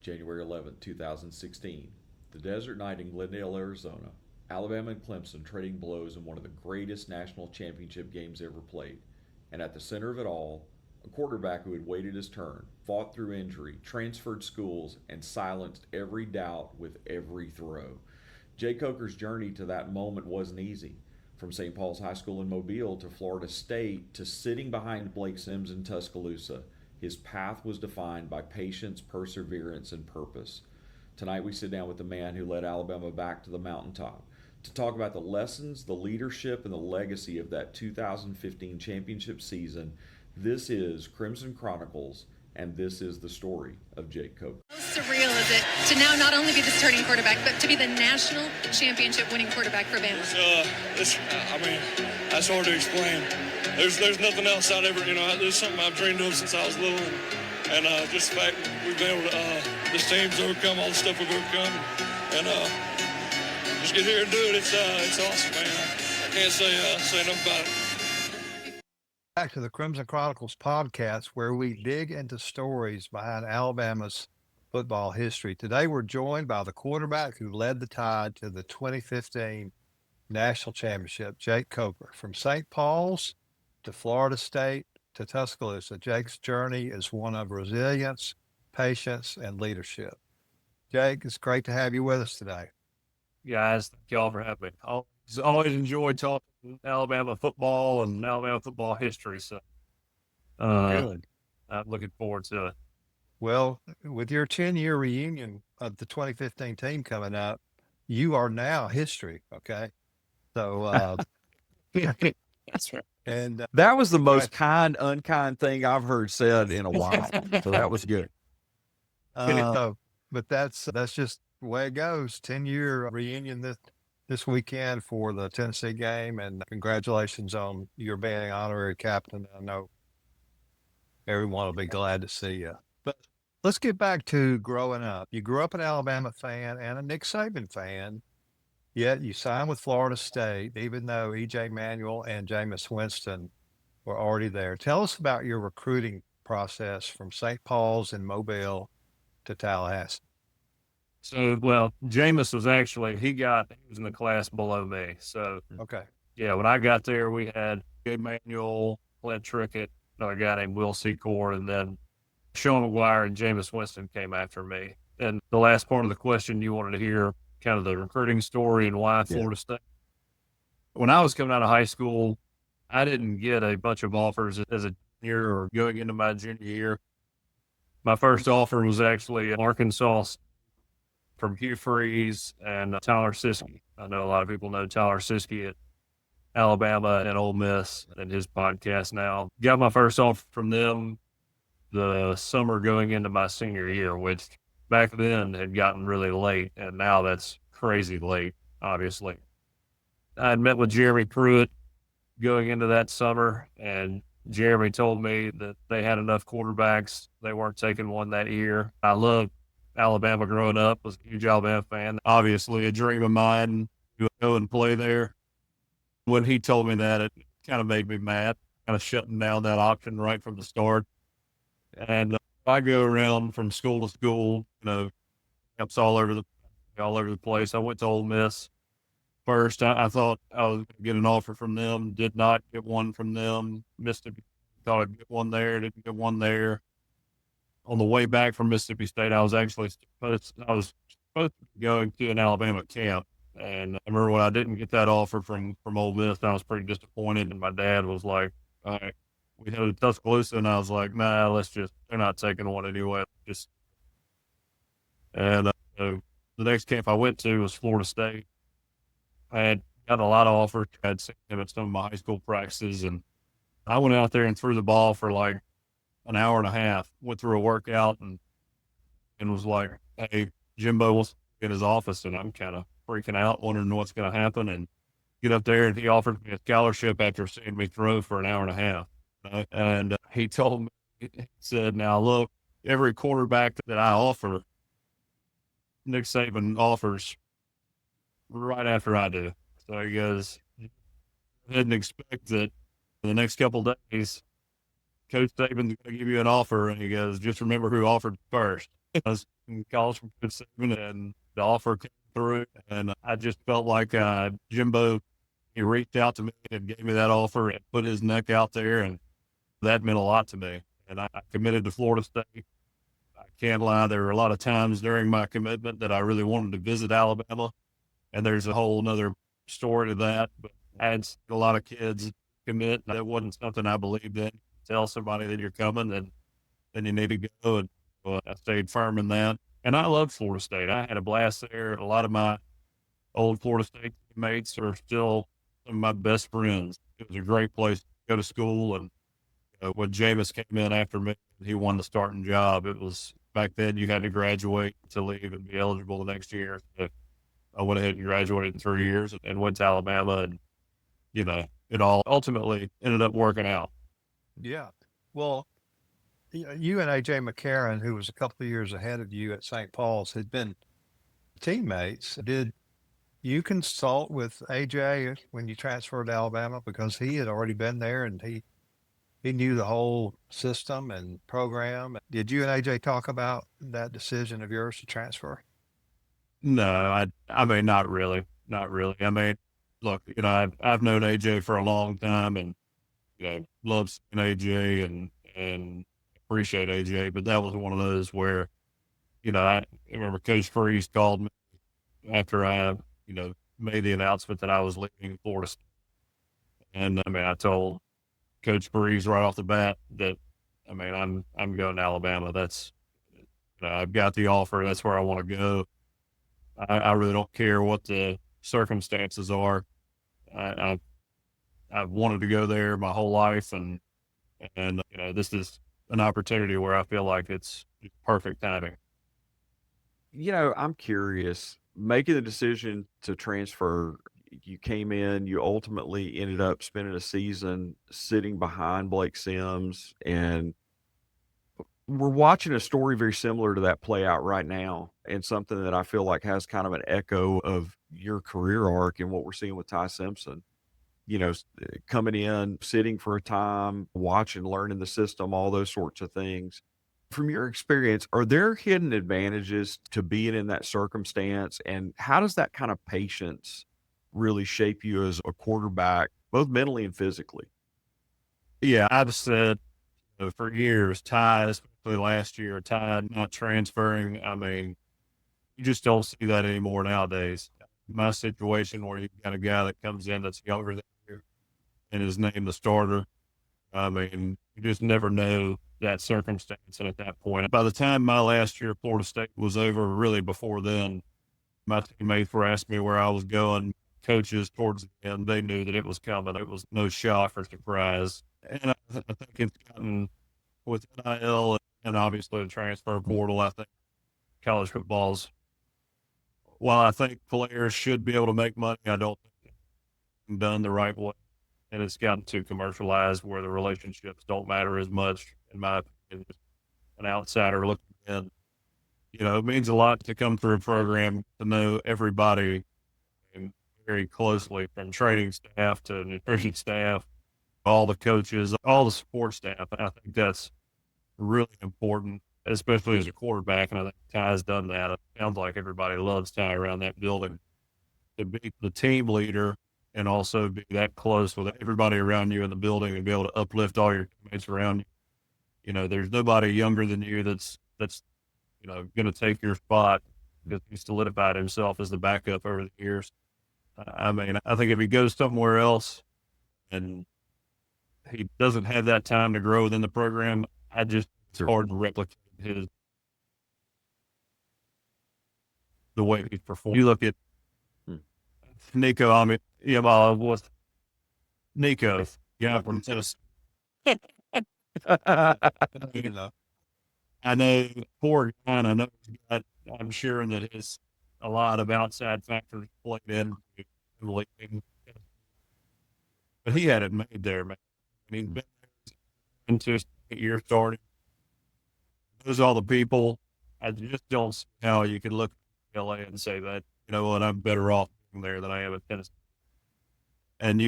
January 11, 2016. The desert night in Glendale, Arizona. Alabama and Clemson trading blows in one of the greatest national championship games ever played. And at the center of it all, a quarterback who had waited his turn, fought through injury, transferred schools, and silenced every doubt with every throw. Jay Coker's journey to that moment wasn't easy. From St. Paul's High School in Mobile to Florida State to sitting behind Blake Sims in Tuscaloosa, his path was defined by patience, perseverance, and purpose. Tonight we sit down with the man who led Alabama back to the mountaintop to talk about the lessons, the leadership, and the legacy of that 2015 championship season. This is Crimson Chronicles, and this is the story of Jake Coker. How surreal is it to now not only be the starting quarterback, but to be the national championship winning quarterback for Bama? That's hard to explain. There's nothing else I'd ever, there's something I've dreamed of since I was little, and just the fact we've been able to, this team's overcome all the stuff we've overcome, and just get here and do it. It's awesome, man. I can't say enough about it. Back to the Crimson Chronicles podcast, where we dig into stories behind Alabama's football history. Today, we're joined by the quarterback who led the Tide to the 2015 National Championship, Jake Coker. From St. Paul's to Florida State to Tuscaloosa, Jake's journey is one of resilience, patience, and leadership. Jake, it's great to have you with us today. Guys, thank y'all for having me. I always enjoy talking Alabama football and Alabama football history. So, Good. I'm looking forward to it. Well, with your 10-year reunion of the 2015 team coming up, you are now history. Okay. So, That's right. and That was the most unkind thing I've heard said in a while. So that was good. but that's just the way it goes. 10-year reunion this weekend for the Tennessee game, and congratulations on your being honorary captain. I know everyone will be glad to see you. But let's get back to growing up. You grew up an Alabama fan and a Nick Saban fan, yet you signed with Florida State, even though E.J. Manuel and Jameis Winston were already there. Tell us about your recruiting process from St. Paul's in Mobile to Tallahassee. So, well, Jameis he was in the class below me. So, Okay. yeah, when I got there, we had Manuel, Clint Trickett, another guy named Will Secor, and then Sean McGuire and Jameis Winston came after me. And the last part of the question, you wanted to hear kind of the recruiting story and why Florida State. When I was coming out of high school, I didn't get a bunch of offers as a junior or going into my junior year. My first offer was actually Arkansas from Hugh Freeze and Tyler Siskey. I know a lot of people know Tyler Siskey at Alabama and Ole Miss and his podcast now. Got my first offer from them the summer going into my senior year, which back then had gotten really late, and now that's crazy late, obviously. I had met with Jeremy Pruitt going into that summer, and Jeremy told me that they had enough quarterbacks. They weren't taking one that year. I loved Alabama growing up, was a huge Alabama fan. Obviously, a dream of mine to go and play there. When he told me that, it kind of made me mad, kind of shutting down that option right from the start. And I go around from school to school, camps all over the place. I went to Ole Miss first. I thought I was going to get an offer from them. Did not get one from them. Mississippi, thought I'd get one there. Didn't get one there. On the way back from Mississippi State, I was supposed to be going to an Alabama camp. And I remember when I didn't get that offer from Ole Miss, I was pretty disappointed. And my dad was like, all right, we headed to Tuscaloosa. And I was like, nah, they're not taking one anyway. So the next camp I went to was Florida State. I had gotten a lot of offers. I had seen him at some of my high school practices. And I went out there and threw the ball for like an hour and a half, went through a workout and was like, hey, Jimbo was in his office, and I'm kind of freaking out, wondering what's going to happen, and get up there, and he offered me a scholarship after seeing me throw for an hour and a half. And he told me, he said, now look, every quarterback that I offer, Nick Saban offers right after I do. So he goes, I didn't expect that in the next couple of days, Coach Saban's going to give you an offer, and he goes, just remember who offered first. I was in college from Coach Saban, and the offer came through, and I just felt like Jimbo, he reached out to me and gave me that offer and put his neck out there, and that meant a lot to me. And I committed to Florida State. I can't lie, there were a lot of times during my commitment that I really wanted to visit Alabama, and there's a whole nother story to that. But I had a lot of kids commit. That wasn't something I believed in. Tell somebody that you're coming, and then you need to go. And I stayed firm in that. And I love Florida State. I had a blast there. A lot of my old Florida State teammates are still some of my best friends. It was a great place to go to school. And when Jameis came in after me, he won the starting job. It was back then you had to graduate to leave and be eligible the next year. So I went ahead and graduated in 3 years and went to Alabama, and it all ultimately ended up working out. Yeah. Well, you and AJ McCarron, who was a couple of years ahead of you at St. Paul's, had been teammates. Did you consult with AJ when you transferred to Alabama, because he had already been there and he knew the whole system and program? Did you and AJ talk about that decision of yours to transfer? No, I mean, not really, not really. I mean, look, I've known AJ for a long time, and love seeing AJ and appreciate AJ, but that was one of those where, I remember Coach Freeze called me after I, made the announcement that I was leaving Florida State. And I mean, I told Coach Freeze right off the bat that, I mean, I'm going to Alabama. That's, I've got the offer. That's where I want to go. I really don't care what the circumstances are. I've wanted to go there my whole life, and this is an opportunity where I feel like it's perfect timing. I'm curious, making the decision to transfer, you came in, you ultimately ended up spending a season sitting behind Blake Sims, and we're watching a story very similar to that play out right now, and something that I feel like has kind of an echo of your career arc and what we're seeing with Ty Simpson. Coming in, sitting for a time, watching, learning the system, all those sorts of things. From your experience, are there hidden advantages to being in that circumstance? And how does that kind of patience really shape you as a quarterback, both mentally and physically? Yeah, I've said for years, Ty, especially last year, Ty not transferring. I mean, you just don't see that anymore nowadays. My situation where you've got a guy that comes in that's younger than you and is named the starter. I mean, you just never know that circumstance. And at that point, by the time my last year at Florida State was over, really before then, my teammates were asking me where I was going. Coaches towards the end, they knew that it was coming. It was no shock or surprise. And I think it's gotten with NIL and obviously the transfer portal, I think college football's, while I think players should be able to make money, I don't think it's done the right way. And it's gotten too commercialized where the relationships don't matter as much, in my opinion. An outsider looking in, it means a lot to come through a program to know everybody and very closely, from training staff to nutrition staff, all the coaches, all the support staff. And I think that's really important, especially as a quarterback. And I think Ty's done that. It sounds like everybody loves Ty around that building. To be the team leader and also be that close with everybody around you in the building and be able to uplift all your teammates around you. There's nobody younger than you that's going to take your spot, because he solidified himself as the backup over the years. I mean, I think if he goes somewhere else and he doesn't have that time to grow within the program, it's hard to replicate the way he's performed. You look at Nico, I mean, with Nico, from Tennessee. I know, poor guy, and I know I'm sure that a lot of outside factors played in leaving. But he had it made there, man. I mean, been there into his 8 year starting. Those all the people. I just don't see how you could look at LA and say that, what, I'm better off there than I am at Tennessee. And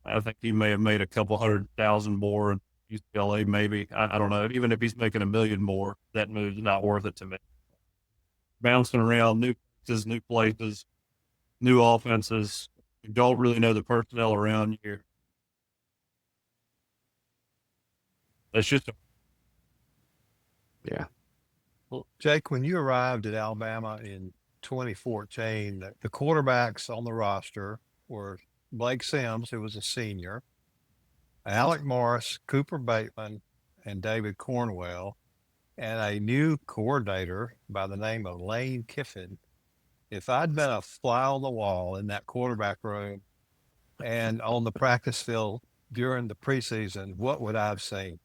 I think he may have made a couple 100,000 more in UCLA, maybe. I don't know. Even if he's making $1 million more, that move's not worth it to me. bouncing around new places, new offenses. You don't really know the personnel around you. It's just Yeah. Well, Jake, when you arrived at Alabama in 2014, the quarterbacks on the roster were Blake Sims, who was a senior, Alec Morris, Cooper Bateman, and David Cornwell, and a new coordinator by the name of Lane Kiffin. If I'd been a fly on the wall in that quarterback room and on the practice field during the preseason, what would I have seen?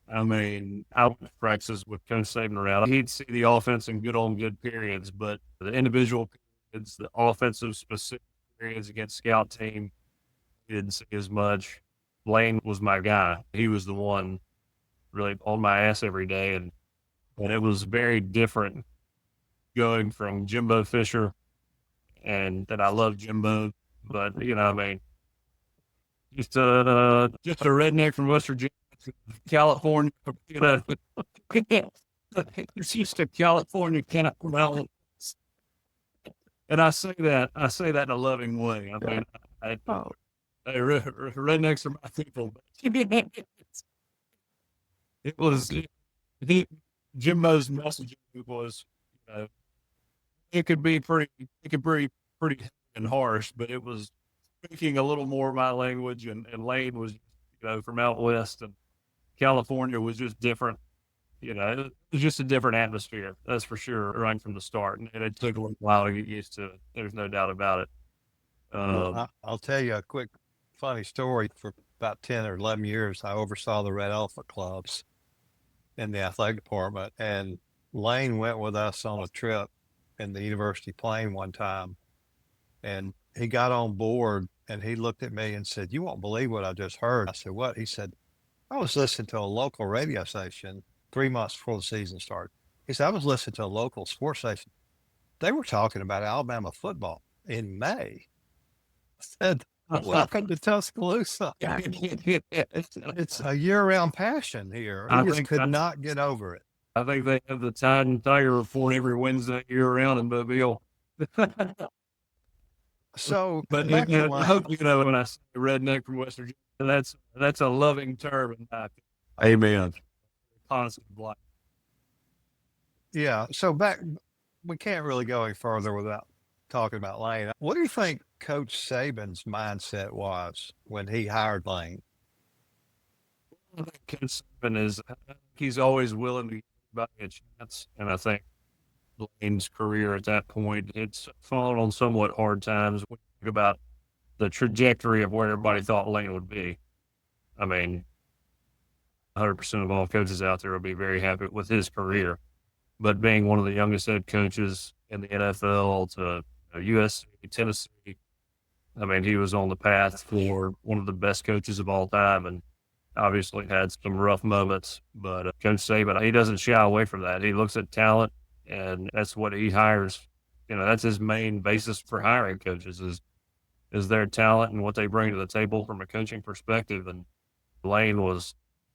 I mean, I would practice with Coach Saban around. He'd see the offense in good periods, but the individual periods, the offensive specific periods against scout team, he didn't see as much. Lane was my guy. He was the one really on my ass every day, and it was very different going from Jimbo Fisher, and that I love Jimbo, but I mean, just a redneck from West Virginia, California, it's just a California California. And I say that in a loving way. I mean, rednecks are my people. It was Jimbo's messaging was, it could be pretty and harsh, but it was speaking a little more my language, and Lane was, from out west, and California was just different. It was just a different atmosphere, that's for sure, right from the start. And it took a little while to get used to it. There's no doubt about it. I'll tell you a quick funny story. For about 10 or 11 years, I oversaw the Red Elephant clubs in the athletic department, and Lane went with us on a trip in the university plane one time, and he got on board and he looked at me and said, "You won't believe what I just heard." I said, "What?" He said, "I was listening to a local radio station 3 months before the season started." He said, "I was listening to a local sports station. They were talking about Alabama football in May." I said, "Welcome to Tuscaloosa." It's a year-round passion here. He just could not get over it. I think they have the Tide and Tiger report every Wednesday year-round in Mobile. So, but back to I hope when I say redneck from West Virginia, that's a loving term. Amen. Positive life. Yeah. So we can't really go any further without talking about Lane. What do you think Coach Saban's mindset was when he hired Lane? I think Coach Saban he's always willing to give everybody a chance, and I think Lane's career at that point, it's fallen on somewhat hard times when you think about the trajectory of where everybody thought Lane would be. I mean, 100% of all coaches out there will be very happy with his career, but being one of the youngest head coaches in the NFL to USC, Tennessee, I mean, he was on the path for one of the best coaches of all time, and obviously had some rough moments, but Coach Saban, he doesn't shy away from that. He looks at talent, and that's what he hires. That's his main basis for hiring coaches is their talent and what they bring to the table from a coaching perspective. And Lane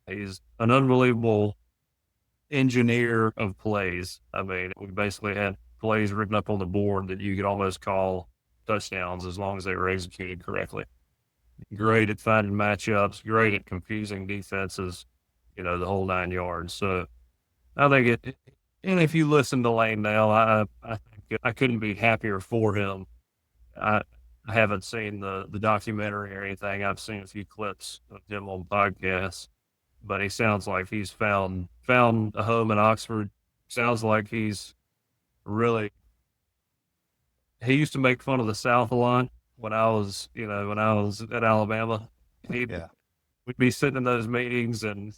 he's an unbelievable engineer of plays. I mean, we basically had plays written up on the board that you could almost call touchdowns as long as they were executed correctly. Great at finding matchups, great at confusing defenses, the whole 9 yards. So I think and if you listen to Lane now, I think I couldn't be happier for him. I haven't seen the documentary or anything. I've seen a few clips of him on podcasts, but he sounds like he's found a home in Oxford. Sounds like he's really, he used to make fun of the South a lot when I was at Alabama. We'd be sitting in those meetings and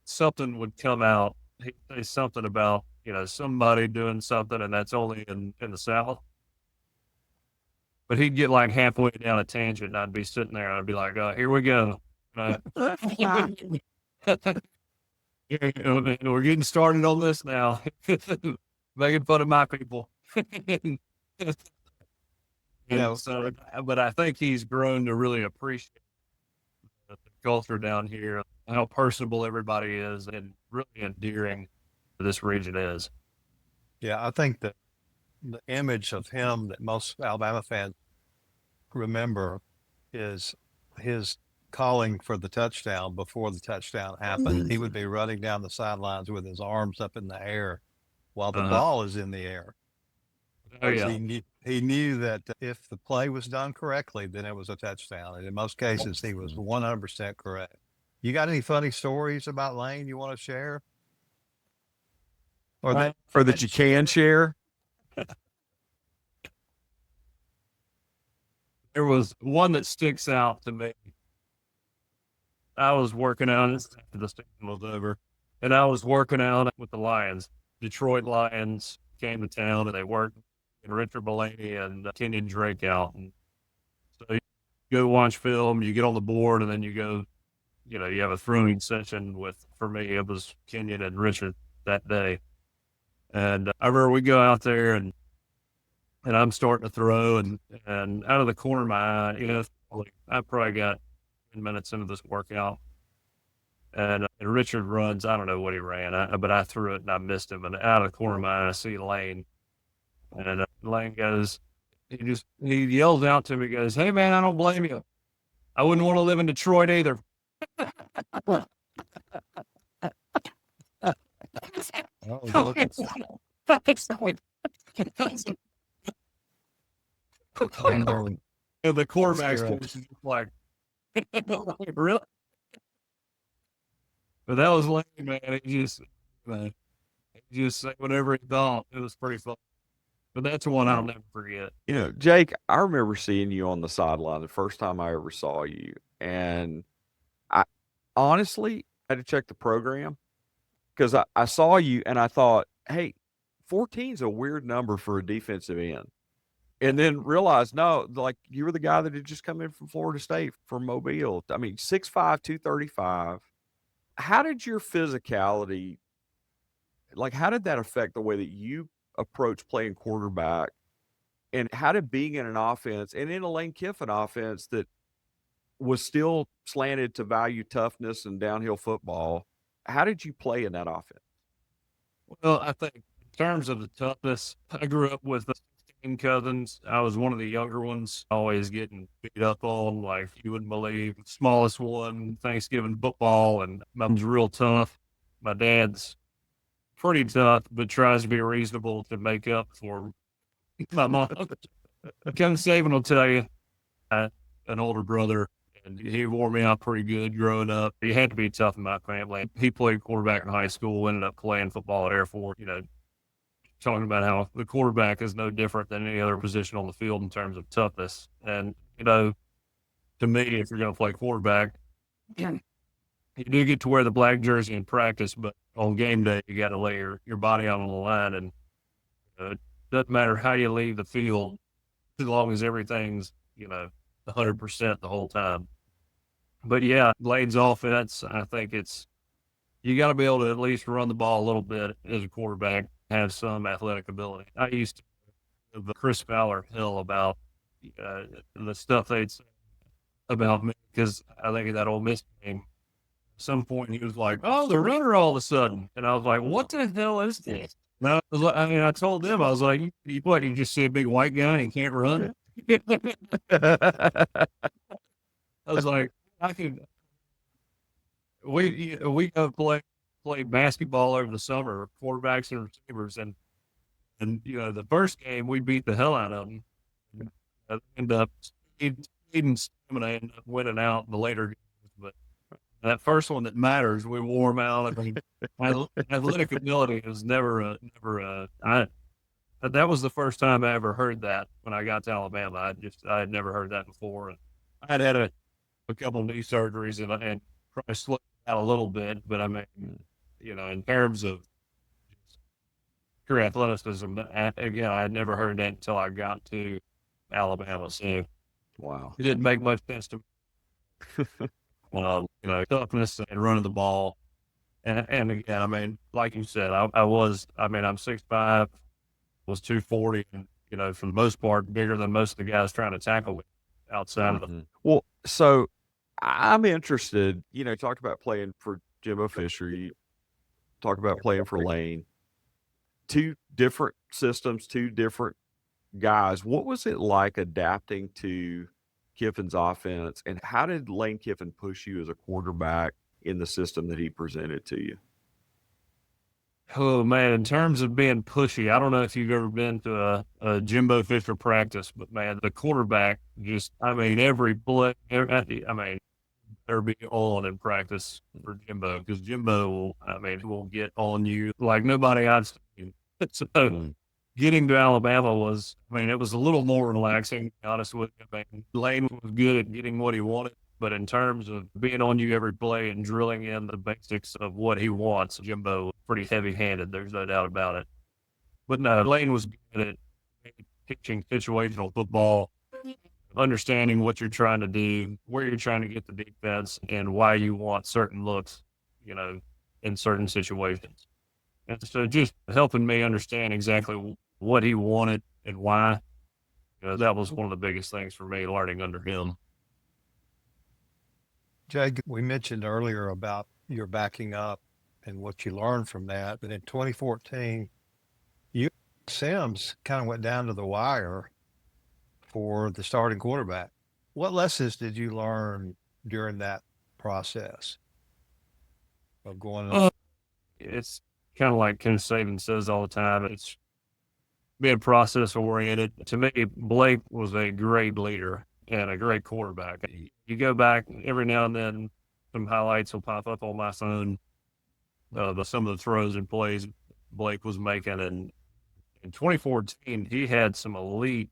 something would come out. He'd say something about, somebody doing something, and that's only in the South. But he'd get like halfway down a tangent, and I'd be sitting there, and I'd be like, "Here we go." We're getting started on this now. Making fun of my people. So, but I think he's grown to really appreciate the culture down here, how personable everybody is, and really endearing. this region is. Yeah, I think that the image of him that most Alabama fans remember is his calling for the touchdown before the touchdown happened. He would be running down the sidelines with his arms up in the air while the ball is in the air. Oh, yeah. He knew that if the play was done correctly, then it was a touchdown. And in most cases, he was 100% correct. You got any funny stories about Lane you want to share? Or that you can share? There was one that sticks out to me. I was working out after the season was over, and I was working out with the Lions. Detroit Lions came to town, and they worked in Richard Bellany and Kenyon Drake out. And so you go watch film, you get on the board, and then you go, you have a throwing session with, for me, it was Kenyon and Richard that day. And I remember we go out there, and I'm starting to throw, and out of the corner of my eye, I probably got 10 minutes into this workout, and Richard runs. I don't know what he ran, but I threw it and I missed him. And out of the corner of my eye, I see Lane, and Lane goes, he yells out to me, goes, "Hey man, I don't blame you. I wouldn't want to live in Detroit either." And the quarterback's like, really? But that was Lane, man. He just said whatever he thought. It was pretty fun. But that's one I'll never forget. Jake, I remember seeing you on the sideline the first time I ever saw you. And I honestly had to check the program because I saw you and I thought, hey, 14 is a weird number for a defensive end. And then realized, no, like you were the guy that had just come in from Florida State, from Mobile. I mean, 6'5", 235. How did your physicality, how did that affect the way that you approach playing quarterback? And how did being in an offense and in a Lane Kiffin offense that was still slanted to value toughness and downhill football, how did you play in that offense? Well, I think in terms of the toughness, I grew up with 16 cousins. I was one of the younger ones, always getting beat up on, like you wouldn't believe. The smallest one, Thanksgiving football, and mom's real tough. My dad's pretty tough, but tries to be reasonable to make up for my mom. Coach Saban will tell you, I an older brother, and he wore me out pretty good growing up. He had to be tough in my family. He played quarterback in high school, ended up playing football at Air Force, talking about how the quarterback is no different than any other position on the field in terms of toughness. And, to me, if you're going to play quarterback, you do get to wear the black jersey in practice, but on game day, you got to lay your body out on the line. And it doesn't matter how you leave the field, as long as everything's, 100% the whole time. But yeah, Lane's offense, I think you got to be able to at least run the ball a little bit as a quarterback, have some athletic ability. I used to the Chris Fowler Hill about the stuff they'd say about me, because I think that Ole Miss game, at some point he was like, "Oh, the runner all of a sudden," and I was like, "What the hell is this?" And I told them, I was like, "You just see a big white guy and he can't run?" I was like, we go play basketball over the summer, quarterbacks and receivers, and the first game we beat the hell out of them. End up speed and stamina, end up winning out in the later games, but that first one that matters, we wore them out. I mean, my athletic ability was never. That was the first time I ever heard that when I got to Alabama. I had never heard that before. And I had a couple knee surgeries and probably slipped out a little bit, but I mean, in terms of pure athleticism, again, I had never heard that until I got to Alabama. So, wow, it didn't make much sense to me. Toughness and running the ball. And again, I mean, like you said, I'm 6'5", was 240, and, for the most part, bigger than most of the guys trying to tackle me outside of them. Well, so I'm interested, talked about playing for Jimbo Fisher. You talk about playing for Lane. Two different systems, two different guys. What was it like adapting to Kiffin's offense, and how did Lane Kiffin push you as a quarterback in the system that he presented to you? Oh man, in terms of being pushy, I don't know if you've ever been to a Jimbo Fisher practice, but man, the quarterback just, I mean, every play, I mean, better be on in practice for Jimbo, because Jimbo will, I mean, will get on you like nobody I've seen. So getting to Alabama was, I mean, it was a little more relaxing, to be honest with you. I mean, Lane was good at getting what he wanted, but in terms of being on you every play and drilling in the basics of what he wants, Jimbo was pretty heavy-handed. There's no doubt about it. But no, Lane was good at teaching situational football, understanding what you're trying to do, where you're trying to get the defense, and why you want certain looks, you know, in certain situations. And so just helping me understand exactly what he wanted and why, you know, that was one of the biggest things for me learning under him. Jake, we mentioned earlier about your backing up and what you learned from that. But in 2014, you Sims kind of went down to the wire for the starting quarterback. What lessons did you learn during that process of going up? It's kind of like Coach Saban says all the time. It's being process oriented. To me, Blake was a great leader and a great quarterback. You go back every now and then, some highlights will pop up on my phone. Some of the throws and plays Blake was making, and in 2014, he had some elite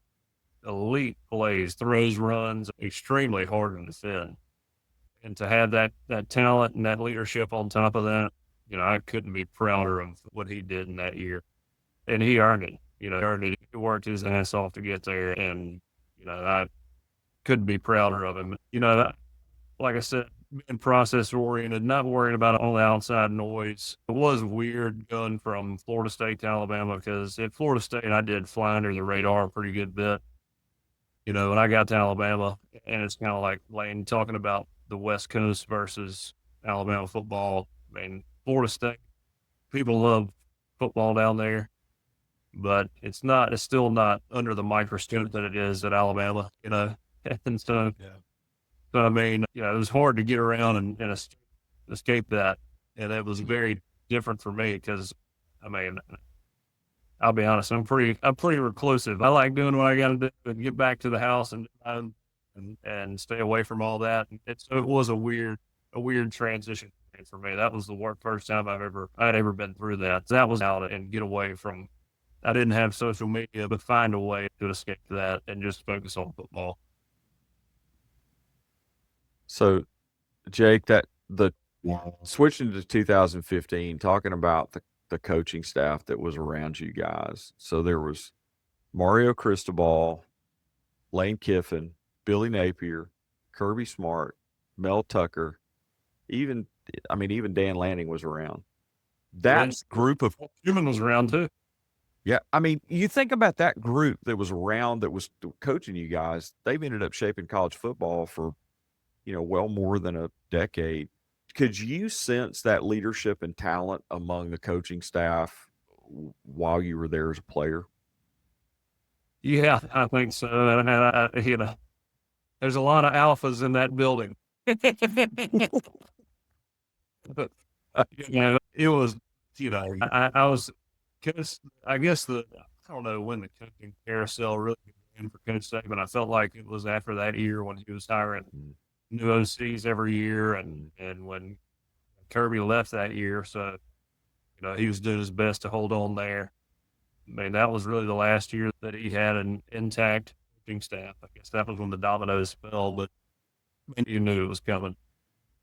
plays, throws, runs, extremely hard to defend. And to have that talent and that leadership on top of that, you know, I couldn't be prouder of what he did in that year. And he earned it. You know, earned it. He worked his ass off to get there, and you know, I couldn't be prouder of him. You know, like I said, being process oriented, not worrying about all the outside noise. It was weird going from Florida State to Alabama, because at Florida State I did fly under the radar a pretty good bit. You know, when I got to Alabama, and it's kind of like Lane talking about the West Coast versus Alabama football. I mean, Florida State, people love football down there, but it's still not under the microscope that it is at Alabama, you know. And so, I mean, you know, it was hard to get around and escape that. And it was very different for me because, I mean, I'll be honest, I'm pretty reclusive. I like doing what I got to do and get back to the house and stay away from all that. It was a weird transition for me. That was the first time I'd ever been through that. That was out and get away from. I didn't have social media, but find a way to escape that and just focus on football. So, Jake, the switching to 2015, talking about the coaching staff that was around you guys. So there was Mario Cristobal, Lane Kiffin, Billy Napier, Kirby Smart, Mel Tucker, even Dan Lanning was around. That group of Kiffin was around too. Yeah, I mean, you think about that group that was around, that was coaching you guys. They've ended up shaping college football for, you know, well more than a decade. Could you sense that leadership and talent among the coaching staff while you were there as a player? Yeah, I think so. And you know, there's a lot of alphas in that building. But, you know, it was, you know, I was, because I guess I don't know when the coaching carousel really began for Coach Saban. I felt like it was after that year when he was hiring new OCs every year, and when Kirby left that year. So, you know, he was doing his best to hold on there. I mean, that was really the last year that he had an intact coaching staff. I guess that was when the dominoes fell, but I mean, you knew it was coming.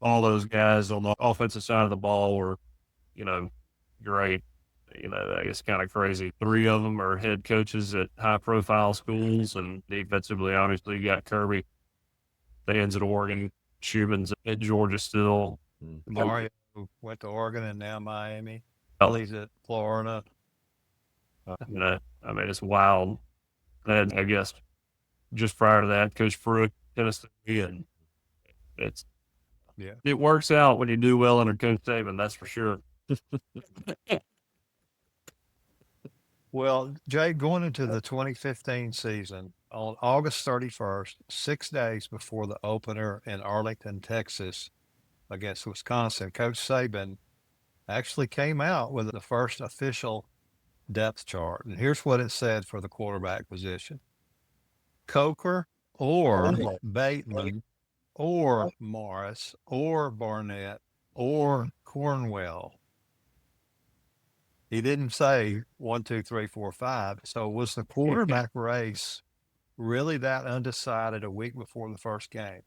All those guys on the offensive side of the ball were, you know, great. You know, I guess kind of crazy. 3 of them are head coaches at high-profile schools, and defensively, obviously, you got Kirby. Dan's at Oregon. Schuman's at Georgia still. Mario went to Oregon and now Miami. He's at Florida. You know, I mean, it's wild. And I guess just prior to that, Coach Pruitt, Tennessee, and it works out when you do well under Coach Saban, that's for sure. Well, Jay, going into the 2015 season, on August 31st, 6 days before the opener in Arlington, Texas, against Wisconsin, Coach Saban actually came out with the first official depth chart. And here's what it said for the quarterback position: Coker or Bateman or Morris or Barnett or Cornwell. He didn't say 1, 2, 3, 4, 5. So was the quarterback race really that undecided a week before the first game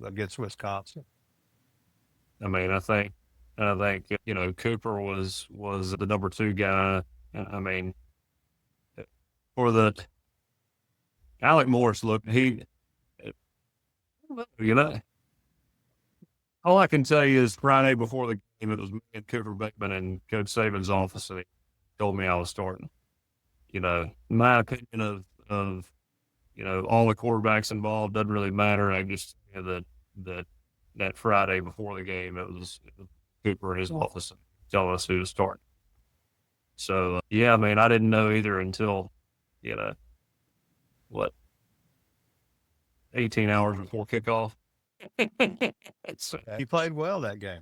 against Wisconsin? I mean, I think, Cooper was the number 2 guy. I mean, for the Alec Morris look, you know, all I can tell you is Friday before the game, it was me and Cooper Bateman in Coach Saban's office, and he told me I was starting. My opinion of all the quarterbacks involved doesn't really matter. I just that Friday before the game, it was Cooper in his office telling us who to start. So I mean, I didn't know either until 18 hours before kickoff. He played well that game.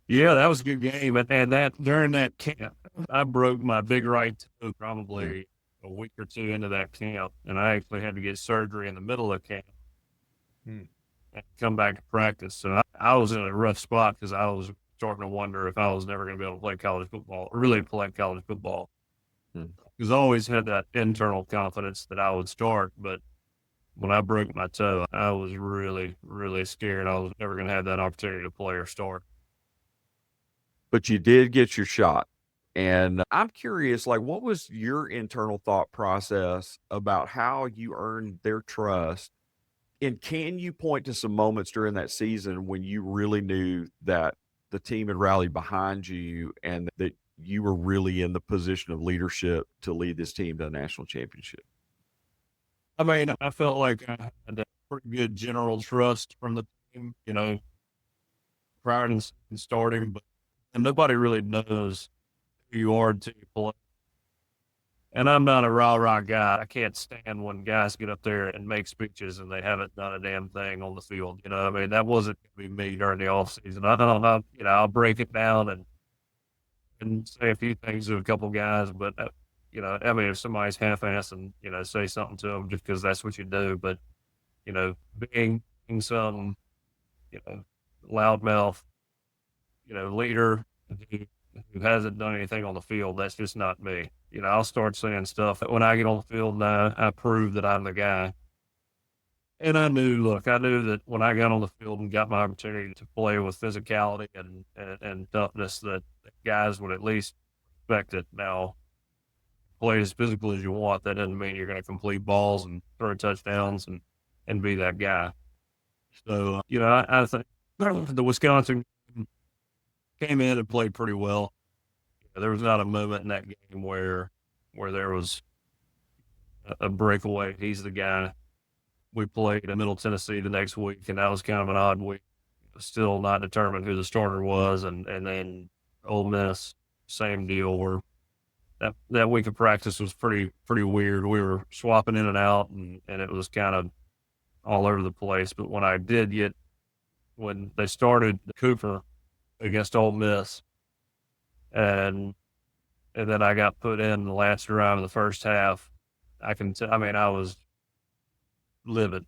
Yeah, that was a good game. And that during that camp, I broke my big right toe probably a week or 2 into that camp, and I actually had to get surgery in the middle of camp and come back to practice. So I was in a rough spot because I was starting to wonder if I was never going to be able to play college football, or really play college football. Because I always had that internal confidence that I would start, but when I broke my toe, I was really, really scared I was never going to have that opportunity to play or start. But you did get your shot. And I'm curious, like, what was your internal thought process about how you earned their trust? And can you point to some moments during that season when you really knew that the team had rallied behind you and that you were really in the position of leadership to lead this team to a national championship? I mean, I felt like I had a pretty good general trust from the team, prior to starting, but nobody really knows who you are until you play. And I'm not a rah-rah guy. I can't stand when guys get up there and make speeches and they haven't done a damn thing on the field. I mean, that wasn't going to be me during the offseason. I don't know, I'll break it down and say a few things to a couple guys, but I mean, if somebody's half-assed and, say something to them just because that's what you do. But, being some, loudmouth, leader who hasn't done anything on the field, that's just not me. I'll start saying stuff that when I get on the field now, I prove that I'm the guy. And I knew that when I got on the field and got my opportunity to play with physicality and toughness, that guys would at least expect it. Now, play as physical as you want, that doesn't mean you're going to complete balls and throw touchdowns and be that guy. So, I think the Wisconsin came in and played pretty well. There was not a moment in that game where there was a breakaway. He's the guy. We played in Middle Tennessee the next week, and that was kind of an odd week. Still not determined who the starter was, and then Ole Miss, same deal. Where that week of practice was pretty weird. We were swapping in and out, and it was kind of all over the place. But when they started Cooper against Ole Miss, and then I got put in the last drive of the first half, I was livid.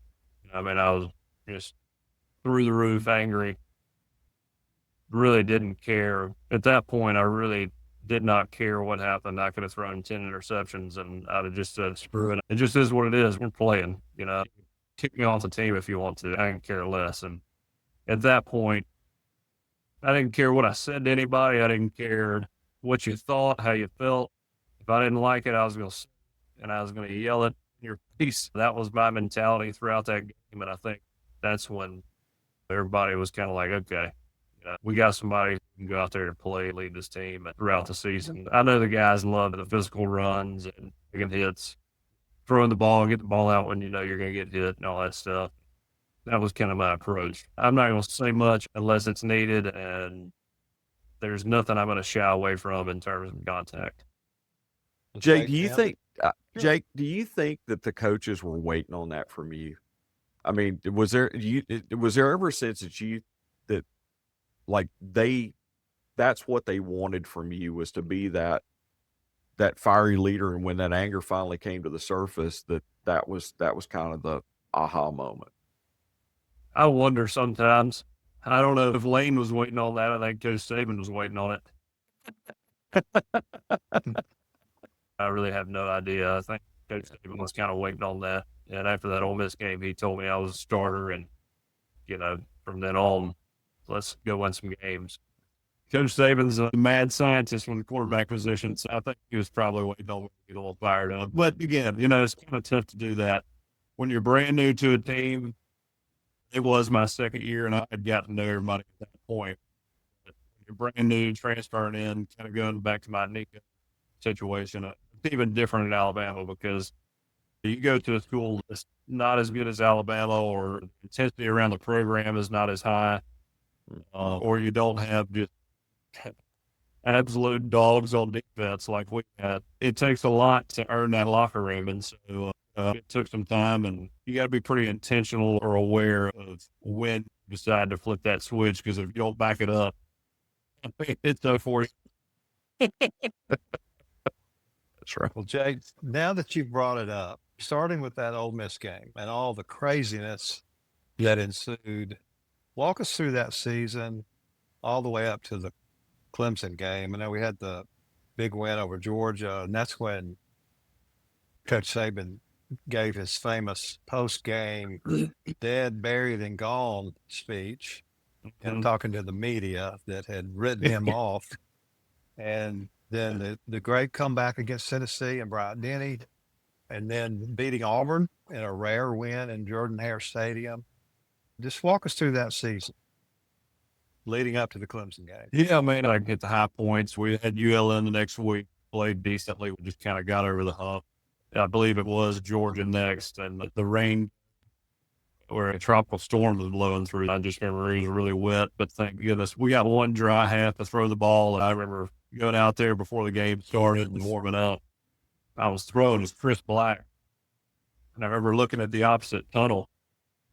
I mean, I was just through the roof angry. Really didn't care. At that point, I really did not care what happened. I could have thrown 10 interceptions and I'd have just said, screw it. It just is what it is. We're playing, Kick me off the team if you want to. I didn't care less. And at that point, I didn't care what I said to anybody. I didn't care what you thought, how you felt. If I didn't like it, I was going to say it, and I was going to yell it in your face. That was my mentality throughout that game. And I think that's when everybody was kind of like, okay, we got somebody who can go out there and play, lead this team throughout the season. I know the guys love the physical runs and taking hits, throwing the ball and get the ball out when you're going to get hit and all that stuff. That was kind of my approach. I'm not going to say much unless it's needed, and there's nothing I'm going to shy away from in terms of contact. Jake, do you now think, Sure. Jake, do you think that the coaches were waiting on that from you? I mean, was there ever a sense that that like that's what they wanted from you, was to be that fiery leader, and when that anger finally came to the surface, that was kind of the aha moment? I wonder sometimes. I don't know if Lane was waiting on that. I think Coach Saban was waiting on it. I really have no idea. I think Coach Saban was kind of waiting on that. And after that Ole Miss game, he told me I was a starter, and from then on, let's go win some games. Coach Saban's a mad scientist from the quarterback position, so I think he was probably waiting on me to get a little fired up. But again, it's kind of tough to do that when you're brand new to a team. It was my second year, and I had gotten to know everybody at that point. But when you're brand new, transferring in, kind of going back to my Nika situation, it's even different in Alabama, because you go to a school that's not as good as Alabama, or the intensity around the program is not as high, or you don't have just absolute dogs on defense like we had. It takes a lot to earn that locker room, and so it took some time, and you got to be pretty intentional or aware of when you decide to flip that switch, because if you don't back it up, it's so for you. That's right. Well, Jake, now that you've brought it up, starting with that Ole Miss game and all the craziness that ensued, walk us through that season all the way up to the Clemson game. I know we had the big win over Georgia, and that's when Coach Saban gave his famous post-game dead, buried, and gone speech, and talking to the media that had written him off. And then the great comeback against Tennessee and Bryant Denny, and then beating Auburn in a rare win in Jordan-Hare Stadium. Just walk us through that season leading up to the Clemson game. Yeah, man, I hit the high points. We had ULM the next week, played decently. We just kind of got over the hump. I believe it was Georgia next, and the rain, where a tropical storm was blowing through. I just remember it was really wet, but thank goodness we got one dry half to throw the ball. And I remember going out there before the game started and warming up. I was throwing as Chris Black, and I remember looking at the opposite tunnel,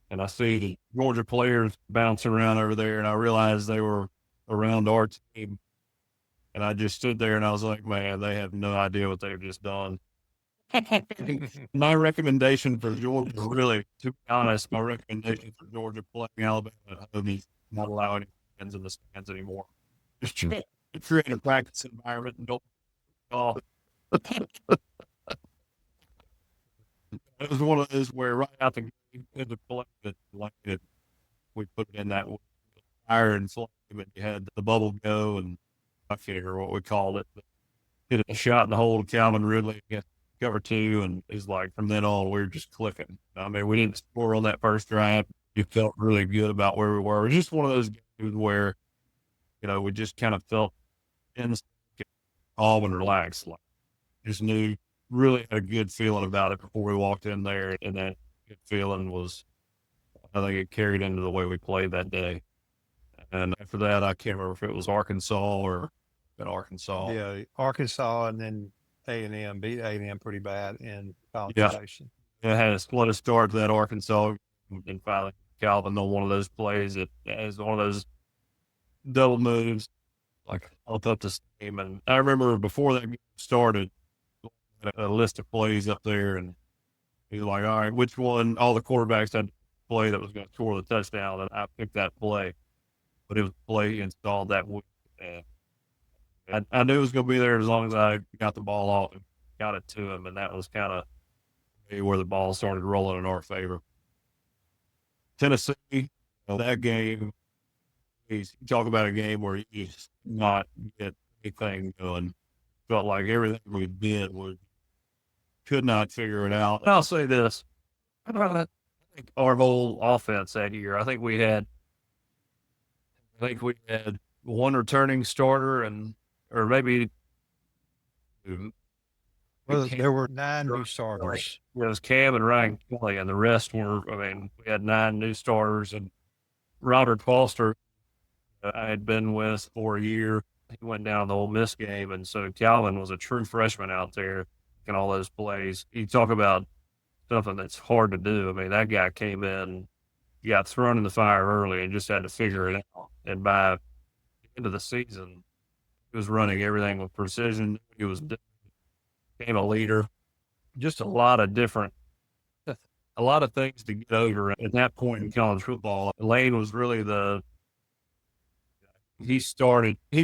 and I see the Georgia players bouncing around over there, and I realized they were around our team. And I just stood there, and I was like, man, they have no idea what they've just done. My recommendation for Georgia, really, to be honest, my recommendation for Georgia playing Alabama at home is not allow any fans in the stands anymore. Just create a practice environment and don't off. It was one of those where right out the game, in the play that like it, we put it in that fire and flame, and you had the bubble go, and I can't remember what we called it, but hit a shot in the hole to Calvin Ridley against cover two, and he's like, from then on, we were just clicking. I mean, we didn't score on that first drive. You felt really good about where we were. It was just one of those games where, we just kind of felt calm and relaxed. Like, just knew, really had a good feeling about it before we walked in there, and that good feeling was, I think it carried into the way we played that day. And after that, I can't remember if it was Arkansas or Arkansas. Yeah, Arkansas, and then A&M beat A&M pretty bad in College Station. It had a split start to that Arkansas, and finally Calvin on one of those plays. It was one of those double moves, like up the steam. And I remember before that game started, a list of plays up there, and he's like, all right, which one? All the quarterbacks had to play that was going to score the touchdown, and I picked that play. But it was a play installed that week. And I knew it was going to be there as long as I got the ball off and got it to him, and that was kind of where the ball started rolling in our favor. Tennessee, that game, you talk about a game where you just not get anything going. Felt like everything we did could not figure it out. And I'll say this. I think our whole offense that year, I think we had one returning starter or maybe Well, there were 9 new starters. It was Cam and Ryan Kelly, and the rest were, we had 9 new starters, and Robert Foster I had been with for a year. he went down the Ole Miss game, and so Calvin was a true freshman out there and all those plays. You talk about something that's hard to do. I mean, that guy came in, got thrown in the fire early, and just had to figure it out. And by the end of the season, he was running everything with precision. He became a leader. Just a lot of things to get over at that point in college football. Lane was really he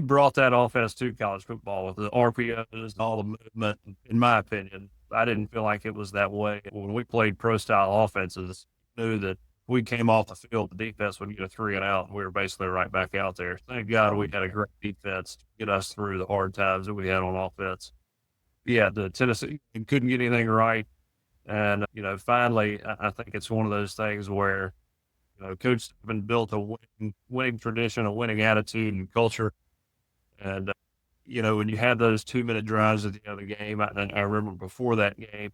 brought that offense to college football with the RPOs and all the movement. In my opinion, I didn't feel like it was that way. When we played pro style offenses, knew that we came off the field, the defense would get a 3 and out, and we were basically right back out there. Thank God we had a great defense to get us through the hard times that we had on offense. Yeah, the Tennessee couldn't get anything right. And, finally, I think it's one of those things where, Coach Saban built a winning tradition, a winning attitude and culture. And, when you had those 2-minute drives at the end of the game, I remember before that game,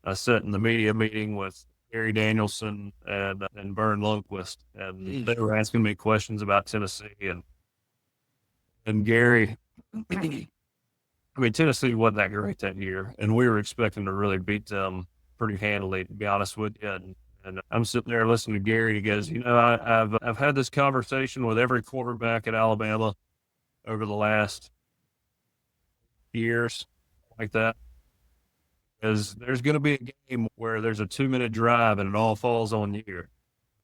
I sat in the media meeting with Gary Danielson and Vern Lundquist, and they were asking me questions about Tennessee. And Gary, I mean, Tennessee wasn't that great that year, and we were expecting to really beat them pretty handily, to be honest with you. And I'm sitting there listening to Gary, and he goes, I've had this conversation with every quarterback at Alabama over the last years, like that. Because there's going to be a game where there's a 2-minute drive and it all falls on you.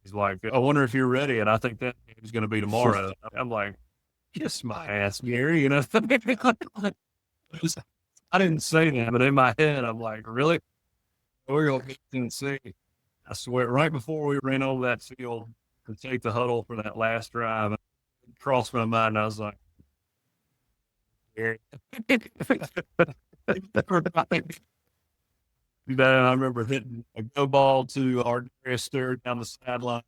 He's like, I wonder if you're ready, and I think that game's going to be tomorrow. I'm like, kiss my ass, Gary. I didn't say that, but in my head, I'm like, really? We're going to beat Tennessee. I swear, right before we ran over that field to take the huddle for that last drive, it crossed my mind, and I was like, Gary. Then I remember hitting a go ball to Darius Stewart down the sideline.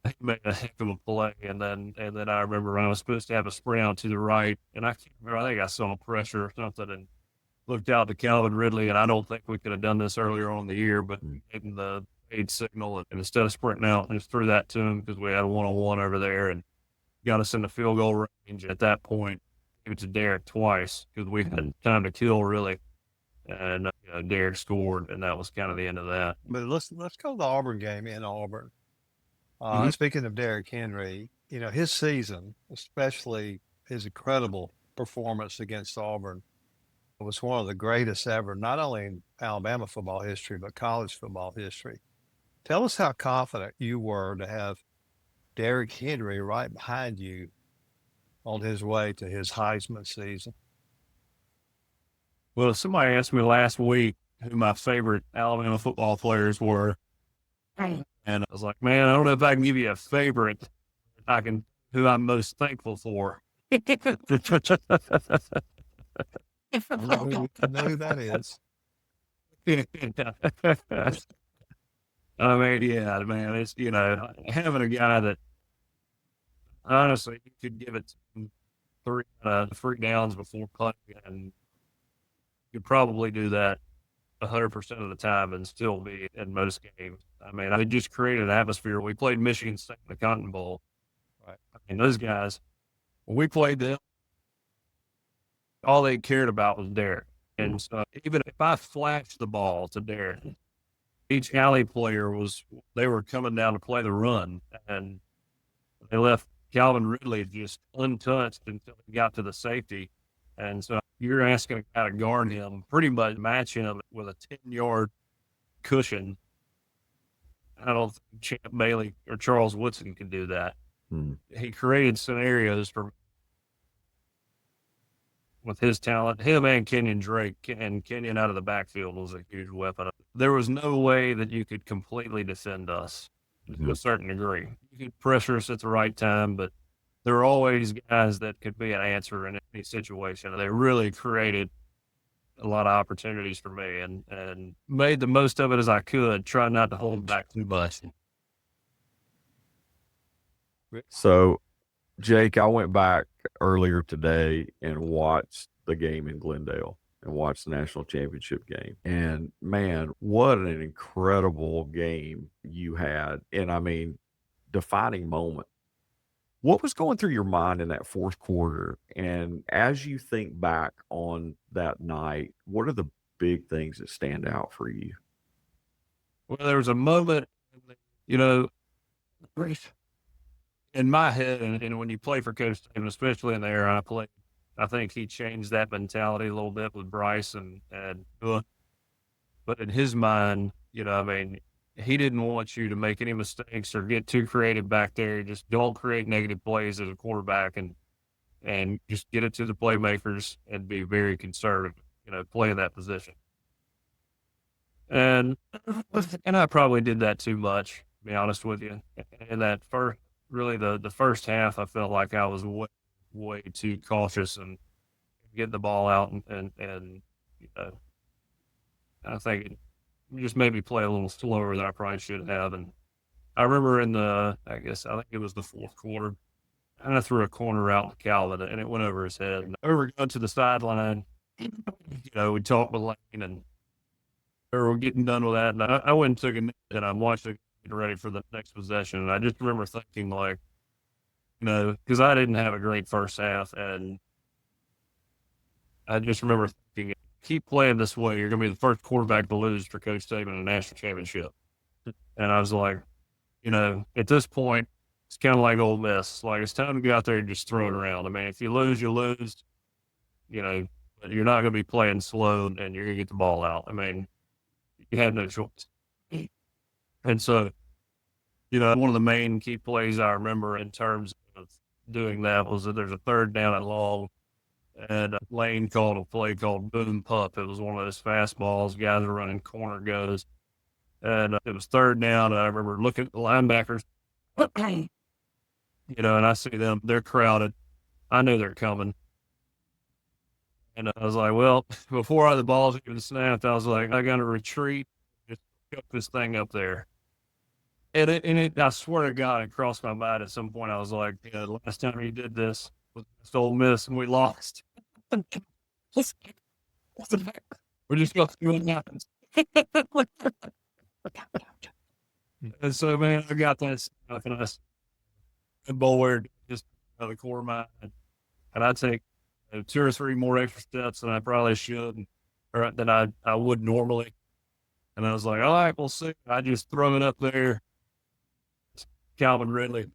He made a heck of a play, and then I remember I was supposed to have a sprint out to the right, and I can't remember. I think I saw pressure or something, and looked out to Calvin Ridley, and I don't think we could have done this earlier on in the year, but getting the aid signal, and instead of sprinting out, I just threw that to him because we had a 1-on-1 over there, and got us in the field goal range. At that point, gave it to Derek twice because we had time to kill really. And Derek scored, and that was kind of the end of that. But let's go to the Auburn game in Auburn. Speaking of Derrick Henry, his season, especially his incredible performance against Auburn, was one of the greatest ever, not only in Alabama football history, but college football history. Tell us how confident you were to have Derrick Henry right behind you on his way to his Heisman season. Well, somebody asked me last week who my favorite Alabama football players were. And I was like, man, I don't know if I can give you a favorite. Who I'm most thankful for. I know who that is. I mean, yeah, man, it's, having a guy that honestly you could give it 3 downs before playing, and you could probably do that 100% of the time and still be in most games. I mean, I just created an atmosphere. We played Michigan State in the Cotton Bowl. Right. I mean, those guys, when we played them, all they cared about was Derek. And so even if I flashed the ball to Derek, each alley player they were coming down to play the run, and they left Calvin Ridley just untouched until he got to the safety. And so you're asking a guy to guard him, pretty much match him with a 10-yard cushion. I don't think Champ Bailey or Charles Woodson could do that. He created scenarios with his talent. Him and Kenyon Drake, and Kenyon out of the backfield was a huge weapon. There was no way that you could completely defend us to a certain degree. You could pressure us at the right time, but there were always guys that could be an answer in any situation. They really created a lot of opportunities for me and made the most of it as I could, try not to hold back too much. So, Jake, I went back earlier today and watched the game in Glendale and watched the national championship game. And man, what an incredible game you had. And I mean, defining moment. What was going through your mind in that fourth quarter? And as you think back on that night, what are the big things that stand out for you? Well, there was a moment, you know, in my head, and when you play for Coach Saban, especially in the era I played, I think he changed that mentality a little bit with Bryce and but in his mind, I mean, he didn't want you to make any mistakes or get too creative back there. Just don't create negative plays as a quarterback and just get it to the playmakers and be very conservative, play in that position. And I probably did that too much, to be honest with you. And that really the first half, I felt like I was way too cautious and getting the ball out and I think it just made me play a little slower than I probably should have. And I remember I think it was the fourth quarter, I threw a corner out to Calvin and it went over his head. And over going to the sideline, we talked with Lane and we're getting done with that. And I went and took a nap and I watched it get ready for the next possession. And I just remember thinking like, because I didn't have a great first half. And I just remember thinking, keep playing this way, you're going to be the first quarterback to lose for Coach Saban in a national championship. And I was like, at this point, it's kind of like Ole Miss. Like, it's time to go out there and just throw it around. I mean, if you lose, you lose, but you're not going to be playing slow and you're going to get the ball out. I mean, you have no choice. And so, one of the main key plays I remember in terms of doing that was that there's a third down and long. And Lane called a play called Boom Pup. It was one of those fastballs. Guys are running corner goes. And it was third down. And I remember looking at the linebackers, and I see them. They're crowded. I knew they're coming. And I was like, well, before the ball's even snapped, I was like, I got to retreat. Just cook this thing up there. And I swear to God, it crossed my mind at some point. I was like, the last time you did this, with Ole Miss and we lost. We're just going to see what happens. And so, man, I got that stuff and bored just out of the core of my mind. And I'd take 2 or 3 more extra steps than I probably should, or than I would normally. And I was like, all right, we'll see. I just throw it up there. Calvin Ridley,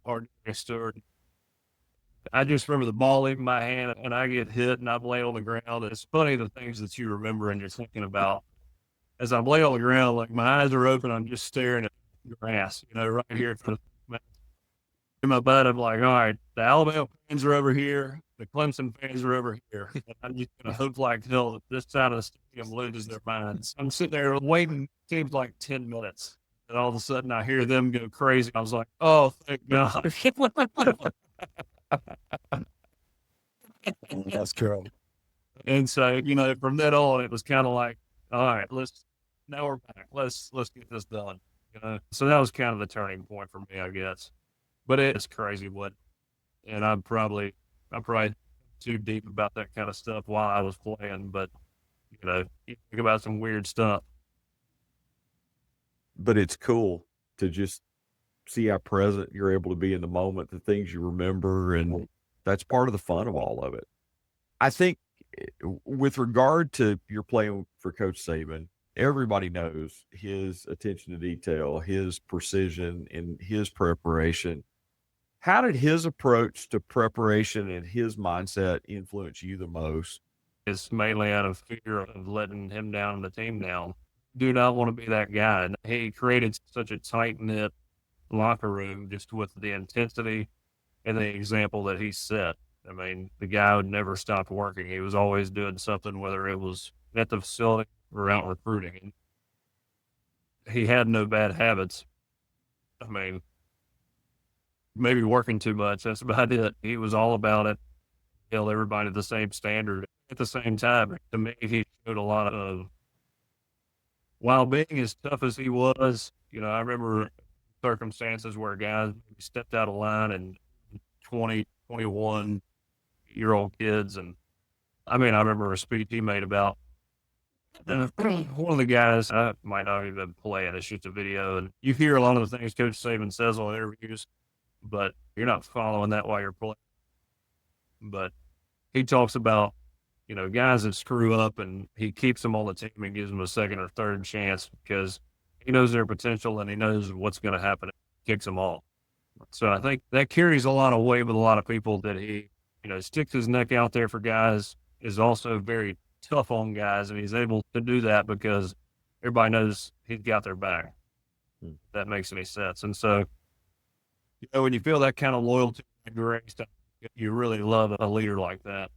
hard Stewart. I just remember the ball leaving my hand and I get hit and I'm laying on the ground. It's funny the things that you remember and you're thinking about. As I'm laying on the ground, like my eyes are open, I'm just staring at grass, right here in my butt. I'm like, all right, the Alabama fans are over here, the Clemson fans are over here. And I'm just going to hope like hell that this side of the stadium loses their minds. I'm sitting there waiting, seems like 10 minutes. And all of a sudden I hear them go crazy. I was like, oh, thank God. That's cool. And so, from then on, it was kind of like, all right, now we're back. Let's get this done. So that was kind of the turning point for me, I guess. But it's crazy and I'm probably too deep about that kind of stuff while I was playing. But you think about some weird stuff. But it's cool to just see how present you're able to be in the moment, the things you remember, and that's part of the fun of all of it. I think with regard to your playing for Coach Saban, everybody knows his attention to detail, his precision, and his preparation. How did his approach to preparation and his mindset influence you the most? It's mainly out of fear of letting him down and the team down. Do not want to be that guy. And he created such a tight-knit locker room just with the intensity and the example that he set. I mean, the guy would never stop working. He was always doing something, whether it was at the facility or out recruiting. He had no bad habits. I mean, maybe working too much. That's about it. He was all about it. Held everybody to the same standard. At the same time, to me, he showed a lot of, while being as tough as he was, I remember circumstances where guys stepped out of line and 20, 21-year-old kids. And I remember a speech he made about one of the guys, I might not even play it. It's just a video. And you hear a lot of the things Coach Saban says on interviews. but you're not following that while you're playing. But he talks about, guys that screw up, and he keeps them on the team and gives them a second or third chance because he knows their potential and he knows what's going to happen if he kicks them off. So I think that carries a lot of weight with a lot of people, that he, sticks his neck out there for guys, is also very tough on guys, and he's able to do that because everybody knows he's got their back. If that makes any sense. And so, when you feel that kind of loyalty and grace, you really love a leader like that.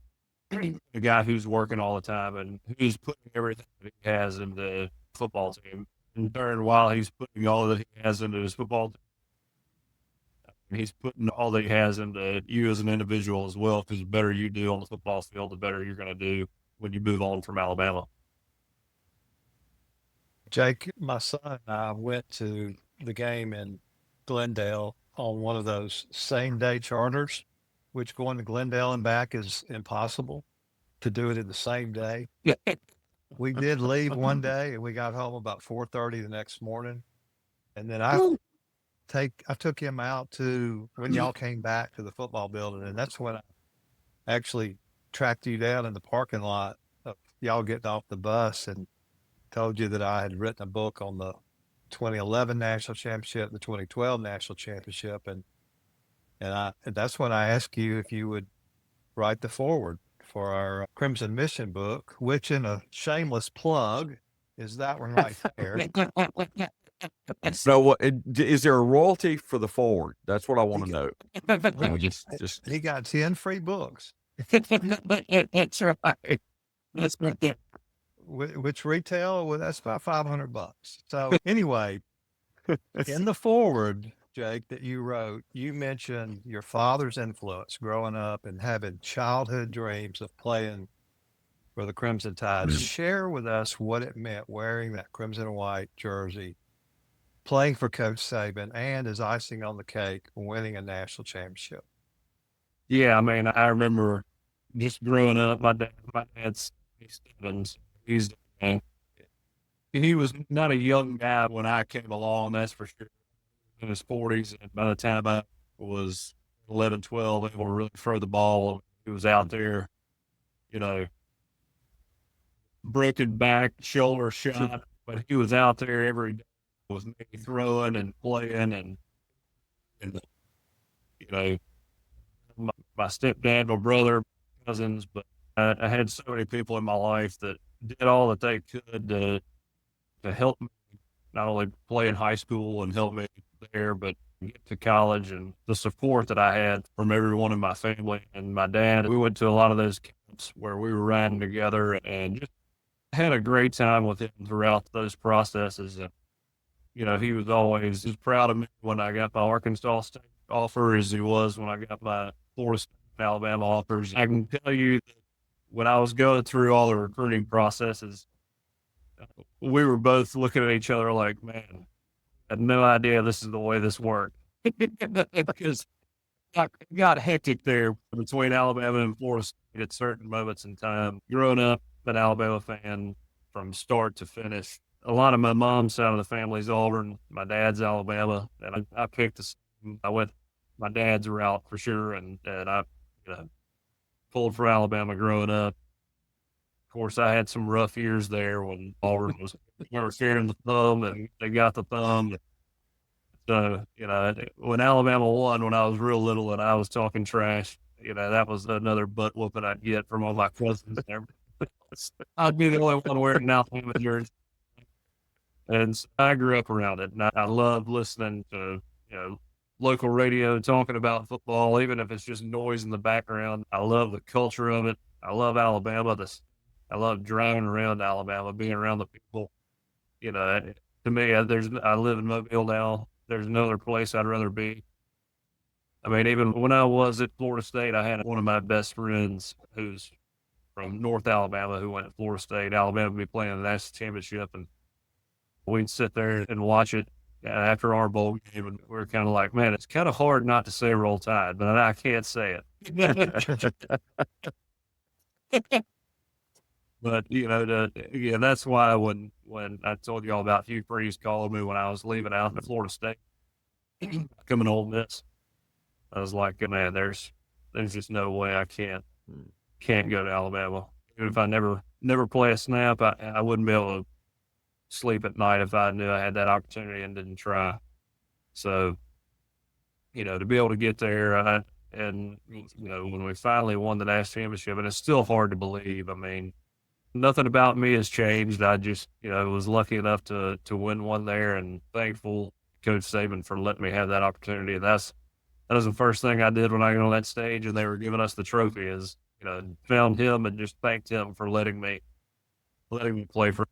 A guy who's working all the time and who's putting everything that he has into the football team. In turn, while he's putting all that he has into his football team, he's putting all that he has into you as an individual as well, because the better you do on the football field, the better you're going to do when you move on from Alabama. Jake, my son and I went to the game in Glendale on one of those same-day charters, which going to Glendale and back is impossible to do it in the same day. Yeah. We did leave one day, and we got home about 4:30 the next morning. And then I took him out to when y'all came back to the football building, and that's when I actually tracked you down in the parking lot of y'all getting off the bus and told you that I had written a book on the 2011 national championship, the 2012 national championship, and that's when I asked you if you would write the foreword for our Crimson Mission book, which, in a shameless plug, is that one right there. So, is there a royalty for the forward? That's what I want to know. Just He got 10 free books, That's right. That's right. which retail, well, that's about $500. So anyway, in the foreword, Jake, that you wrote, you mentioned your father's influence growing up and having childhood dreams of playing for the Crimson Tide. Share with us what it meant wearing that crimson and white jersey, playing for Coach Saban, and as icing on the cake, winning a national championship. Yeah, I mean, I remember just growing up, my dad's 77. He was not a young guy when I came along, that's for sure. In his 40s, and by the time I was 11, 12, able to really throw the ball, he was out there, breaking back, shoulder shot, but he was out there every day with me, throwing and playing, and my stepdad, my brother, cousins, but I had so many people in my life that did all that they could to help me not only play in high school and help me there, but get to college, and the support that I had from everyone in my family and my dad. We went to a lot of those camps where we were riding together and just had a great time with him throughout those processes. And, he was always as proud of me when I got my Arkansas State offer as he was when I got my Florida State and Alabama offers. I can tell you that when I was going through all the recruiting processes, we were both looking at each other like, man, I had no idea this is the way this worked. Because it got hectic there between Alabama and Florida State at certain moments in time. Growing up an Alabama fan from start to finish, a lot of my mom's side of the family's Auburn, my dad's Alabama, and I picked I went my dad's route for sure, and I pulled for Alabama growing up. Of course, I had some rough years there when Auburn was carrying the thumb, and they got the thumb. So, when Alabama won when I was real little and I was talking trash, that was another butt whooping I'd get from all my cousins there. I'd be the only one wearing an Alabama jersey. And so I grew up around it, and I love listening to, local radio talking about football, even if it's just noise in the background. I love the culture of it. I love Alabama. I love driving around Alabama, being around the people. To me, I live in Mobile now. There's no other place I'd rather be. I mean, even when I was at Florida State, I had one of my best friends who's from North Alabama who went to Florida State. Alabama would be playing the national championship, and we'd sit there and watch it after our bowl game, and we were kind of like, man, it's kind of hard not to say Roll Tide, but I can't say it. But, that's why when I told you all about Hugh Freeze calling me when I was leaving out to Florida State, coming to Ole Miss, I was like, man, there's just no way I can't go to Alabama. Even if I never play a snap, I wouldn't be able to sleep at night if I knew I had that opportunity and didn't try. So, to be able to get there, and when we finally won the national championship, and it's still hard to believe. I mean, nothing about me has changed. I just, was lucky enough to win one there, and thankful Coach Saban for letting me have that opportunity. And that was the first thing I did when I got on that stage and they were giving us the trophy. Is found him and just thanked him for letting me play for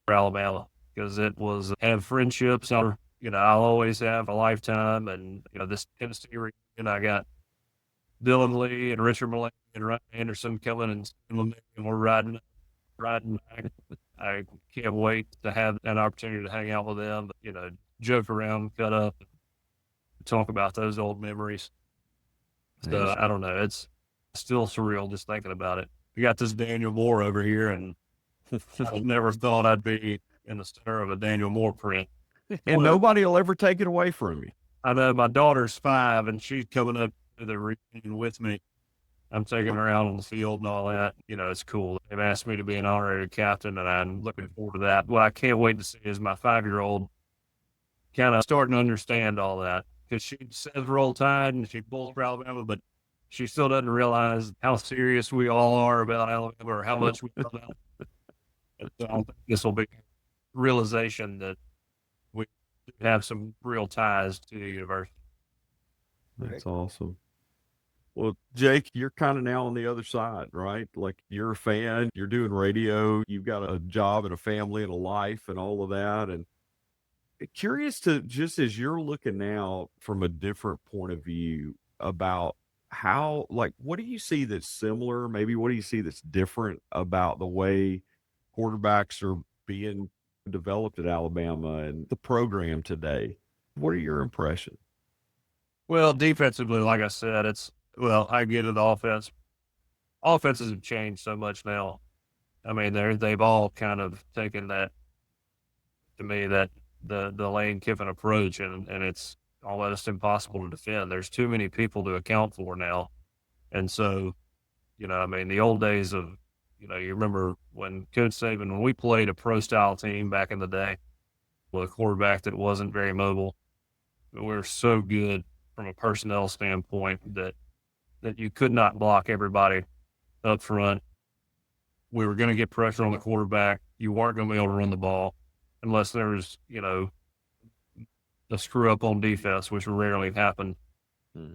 Alabama, because it was have friendships. I'll always have a lifetime, and this Tennessee reunion, I got Dylan Lee and Richard Millay and Ryan Anderson coming and we're riding back. I can't wait to have an opportunity to hang out with them, joke around, cut up, talk about those old memories. So I don't know. It's still surreal just thinking about it. We got this Daniel Moore over here, and I never thought I'd be in the center of a Daniel Moore print. And nobody will ever take it away from you. I know my daughter's 5, and she's coming up to the reunion with me. I'm taking her out on the field and all that. It's cool. They've asked me to be an honorary captain, and I'm looking forward to that. What I can't wait to see is my 5-year-old kind of starting to understand all that, because she says Roll Tide and she pulls for Alabama, but she still doesn't realize how serious we all are about Alabama or how much we love Alabama. So I think this will be realization that we have some real ties to the university. That's awesome. Well, Jake, you're kind of now on the other side, right? Like, you're a fan, you're doing radio, you've got a job and a family and a life and all of that. And curious to, just as you're looking now from a different point of view about how, like, what do you see that's similar? Maybe what do you see that's different about the way quarterbacks are being developed at Alabama and the program today? What are your impressions? Well, defensively, like I said, I get it. The offense. Offenses have changed so much now. I mean, they've all kind of taken that, to me, that the Lane Kiffin approach, and it's almost impossible to defend. There's too many people to account for now. And so, the old days of, you remember when Coach Saban, when we played a pro-style team back in the day with a quarterback that wasn't very mobile, we were so good from a personnel standpoint that you could not block everybody up front. We were going to get pressure on the quarterback. You weren't going to be able to run the ball unless there was, a screw up on defense, which rarely happened.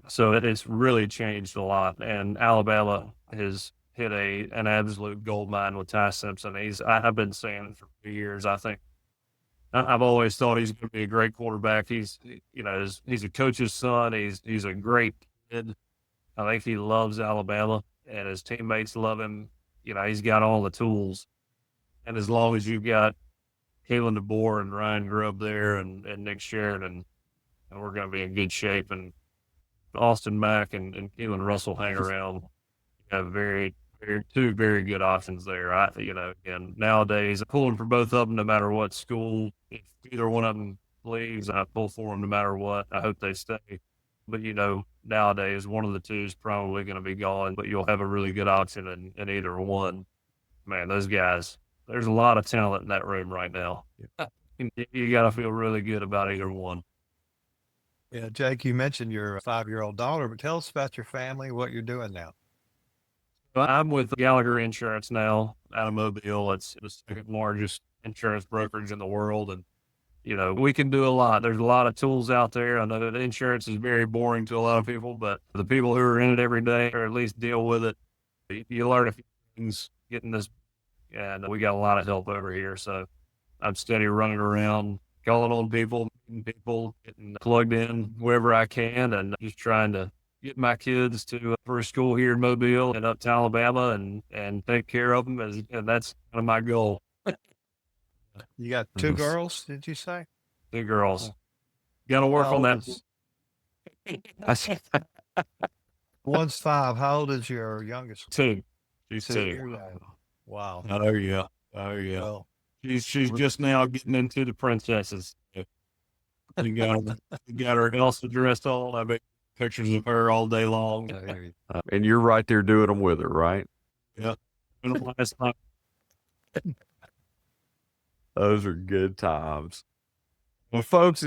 So it has really changed a lot. And Alabama has hit an absolute gold mine with Ty Simpson. I've been saying it for years. I've always thought he's going to be a great quarterback. He's a coach's son. He's a great kid. I think he loves Alabama, and his teammates love him. He's got all the tools. And as long as you've got Kalen DeBoer and Ryan Grubb there and Nick Sheridan, and we're going to be in good shape. And Austin Mack and Keelan Russell hang around. You have two very good options there. And nowadays, pulling for both of them no matter what school. If either one of them leaves, I pull for them no matter what. I hope they stay. But, nowadays, one of the two is probably going to be gone, but you'll have a really good option in either one. Man, those guys, there's a lot of talent in that room right now. You got to feel really good about either one. Yeah, Jake, you mentioned your 5-year-old daughter, but tell us about your family, what you're doing now. I'm with Gallagher Insurance now out of Mobile. It's the second largest insurance brokerage in the world. And, we can do a lot. There's a lot of tools out there. I know that insurance is very boring to a lot of people, but the people who are in it every day, or at least deal with it, you learn a few things getting this. And we got a lot of help over here. So I'm steady running around, calling on people, meeting people, getting plugged in wherever I can, and just trying to get my kids to for school here in Mobile and up to Alabama and take care of them. And that's kind of my goal. You got 2 girls, did you say? 2 girls. Got to work on that. One's 5. How old is your youngest? 2. She's 2. 2. Wow. Oh yeah. Well, She's just now getting into the princesses. got her Elsa dress on. I make pictures of her all day long. And you're right there doing them with her, right? Yeah. Last night. Those are good times. Well, folks,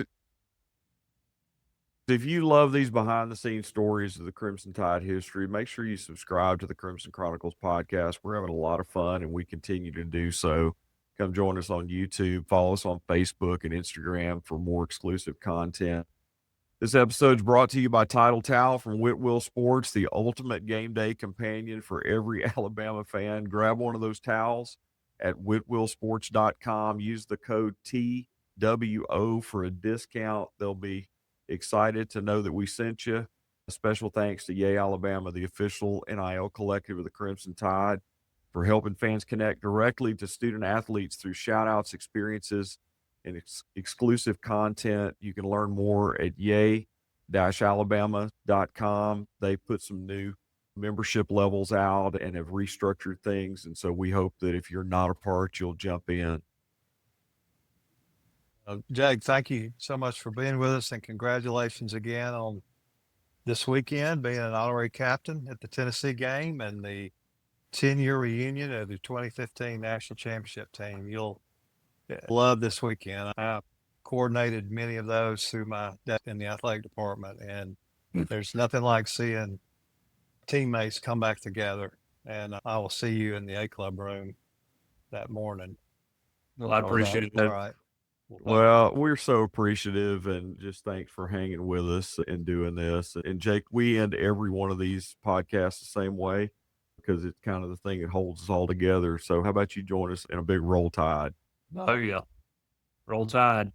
if you love these behind the scenes stories of the Crimson Tide history, make sure you subscribe to the Crimson Chronicles podcast. We're having a lot of fun and we continue to do so. Come join us on YouTube, follow us on Facebook and Instagram for more exclusive content. This episode is brought to you by Title Towel from Whitwell Sports, the ultimate game day companion for every Alabama fan. Grab one of those towels at whitwellsports.com. Use the code TWO for a discount. They'll be excited to know that we sent you. A special thanks to Yay Alabama, the official NIL collective of the Crimson Tide, for helping fans connect directly to student athletes through shout-outs, experiences, and exclusive content. You can learn more at yay-alabama.com. They put some new membership levels out and have restructured things, and so we hope that if you're not a part, you'll jump in. Jake, thank you so much for being with us, and congratulations again on this weekend being an honorary captain at the Tennessee game and the 10-year reunion of the 2015 national championship team. You'll love this weekend. I coordinated many of those through my in the athletic department, and there's nothing like seeing teammates come back together. And I will see you in the A Club room that morning. Well, I appreciate All it. right. Well, we're so appreciative and just thanks for hanging with us and doing this. And Jake, we end every one of these podcasts the same way because it's kind of the thing that holds us all together. So how about you join us in a big Roll Tide? Oh, yeah. Roll Tide.